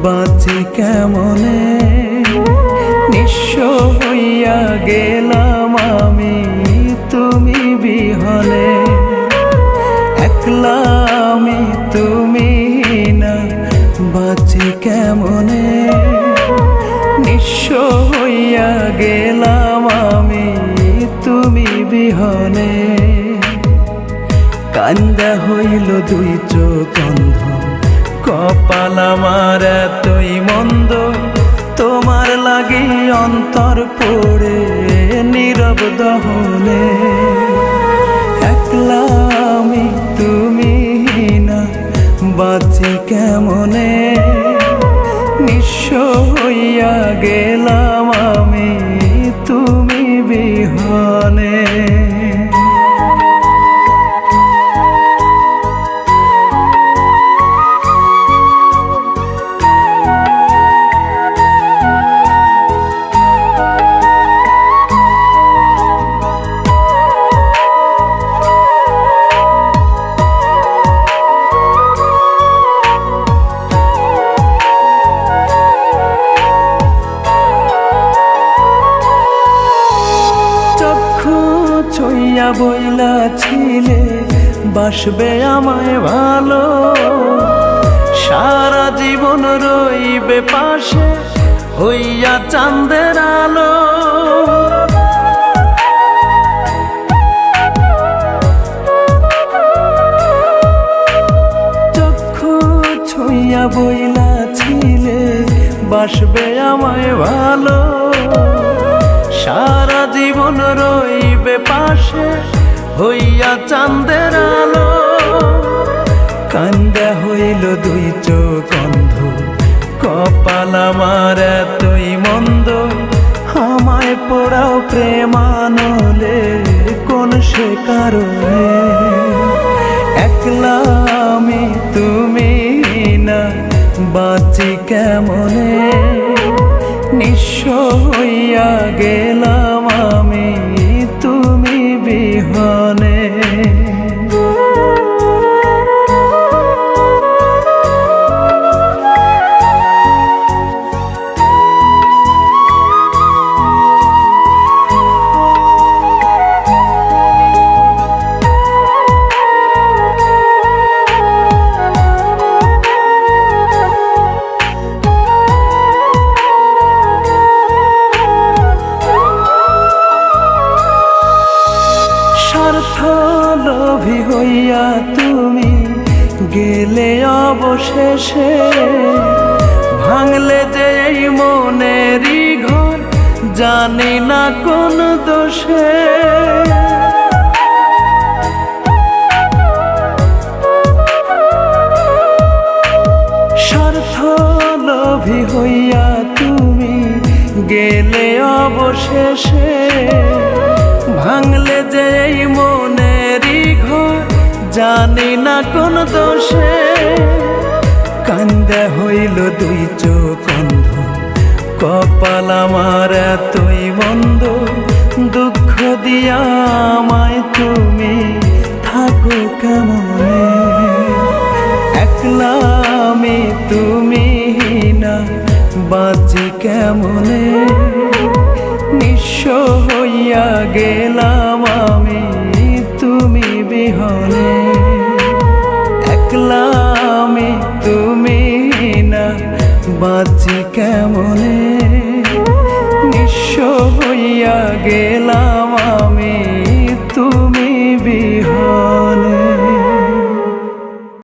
বাঁচি কেমনে নিঃস্ব হইয়া গেলাম আমি তুমি বিহনে। একলা আমি তুমি না বাঁচি কেমনে নিঃস্ব হইয়া গেলাম আমি তুমি বিহনে। কান্দা হইল দুই চোখ অন্ধ, কপাল আমার এতই মন্দ, তোমার লাগি অন্তর পড়ে নীরব দহনে। একলা আমি তুমি না বাঁচি কেমনে নিঃস্ব হইয়া গেলাম আমি তুমি বিহনে। ছইয়া বইলা ছিলে বাসবে আমায় ভালো, সারা জীবন রইবে পাশে হইয়া চাঁদের আলো। চক্ষু ছইয়া বইলা ছিলে বাসবে আমায় ভালো, সারা জীবন রইবে পাশে হইয়া চাঁদের আলো। কান্দা হইল দুই চোখ অন্ধ, কপাল আমার এতই মন্দ, আমায় পোড়াও প্রেমানলে কোন সে কারণে। একলা আমি তুমি না বাঁচি কেমনে নিঃস্ব হইয়া গেলাম আমি তুমি বিহনে। স্বার্থলোভী হইয়া তুমি গেলে অবশেষে, ভাঙলে যে এই মনেরই ঘর জানি না কোন দোষে। স্বার্থলোভী হইয়া তুমি গেলে অবশেষে, ভাঙলে যে এই মনেরই ঘর জানি না কোন দোষে। কান্দা হইল দুই চোখ অন্ধ, কপাল আমার এতই মন্দ, দুঃখ দিয়া আমায় তুমি থাকো কেমনে। একলা আমি তুমি না বাঁচি কেমনে নিঃস্ব হইয়া গেলাম আমি তুমি বিহনে। একলা আমি তুমি না বাঁচি কেমনে নিঃস্ব হইয়া গেলাম